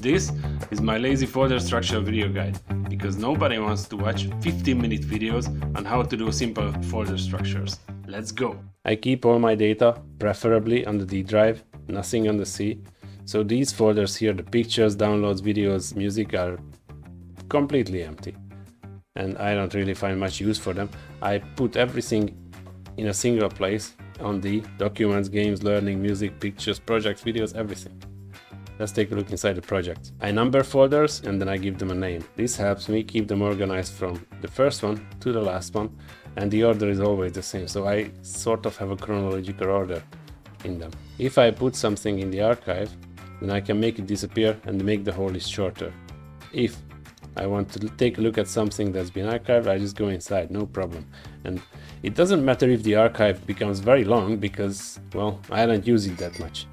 This is my lazy folder structure video guide, because nobody wants to watch 15-minute videos on how to do simple folder structures. Let's go! I keep all my data, preferably on the D drive, nothing on the C. So these folders here, the pictures, downloads, videos, music, are completely empty. And I don't really find much use for them. I put everything in a single place on the documents, games, learning, music, pictures, projects, videos, everything. Let's take a look inside the project. I number folders and then I give them a name. This helps me keep them organized from the first one to the last one, and the order is always the same, so I sort of have a chronological order in them. If I put something in the archive, then I can make it disappear and make the whole list shorter. If I want to take a look at something that's been archived, I just go inside, no problem. And it doesn't matter if the archive becomes very long because, well, I don't use it that much.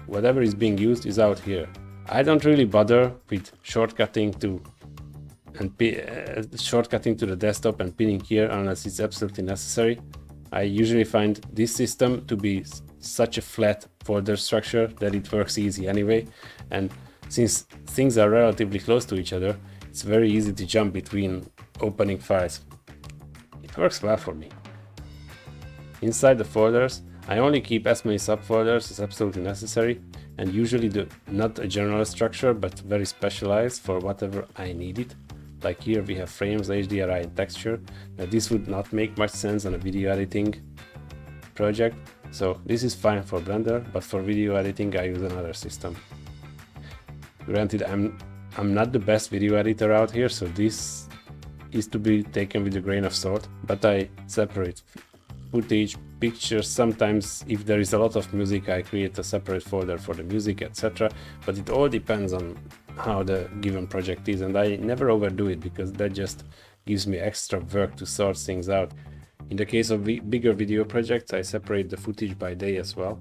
Whatever is being used is out here. I don't really bother with shortcutting to the desktop and pinning here unless it's absolutely necessary. I usually find this system to be such a flat folder structure that it works easy anyway, and since things are relatively close to each other, it's very easy to jump between opening files. It works well for me. Inside the folders, I only keep as many subfolders as absolutely necessary, and usually not a general structure but very specialized for whatever I need it. Like here we have frames, HDRI and texture. Now this would not make much sense on a video editing project, so this is fine for Blender, but for video editing I use another system. Granted, I'm not the best video editor out here, so this is to be taken with a grain of salt, but I separate footage, pictures. Sometimes if there is a lot of music, I create a separate folder for the music, etc. But it all depends on how the given project is, and I never overdo it because that just gives me extra work to sort things out. In the case of bigger video projects, I separate the footage by day as well,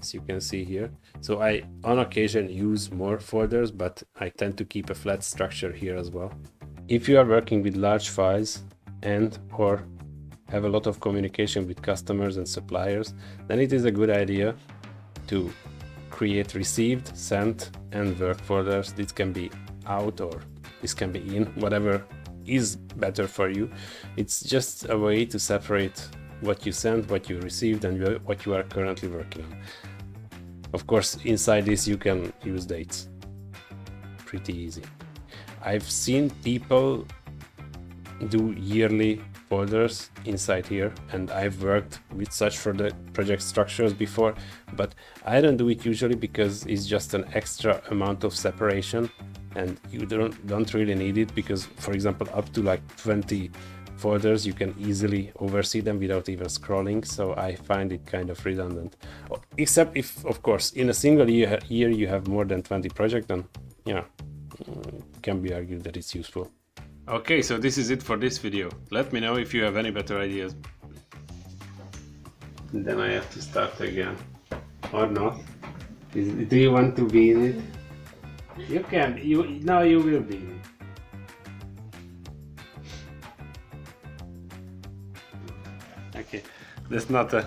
as you can see here. So I on occasion use more folders, but I tend to keep a flat structure here as well. If you are working with large files or have a lot of communication with customers and suppliers, then it is a good idea to create received, sent and work folders. This can be out or this can be in, whatever is better for you. It's just a way to separate what you sent, what you received and what you are currently working on. Of course, inside this you can use dates. Pretty easy. I've seen people do yearly folders inside here, and I've worked with such for the project structures before, but I don't do it usually because it's just an extra amount of separation and you don't really need it, because for example up to like 20 folders you can easily oversee them without even scrolling, so I find it kind of redundant. Except if, of course, in a single year you have more than 20 projects, then yeah, it can be argued that it's useful. Okay, so this is it for this video. Let me know if you have any better ideas. Then I have to start again. Or not. Do you want to be in it? You can. Now you will be in it. Okay, that's not a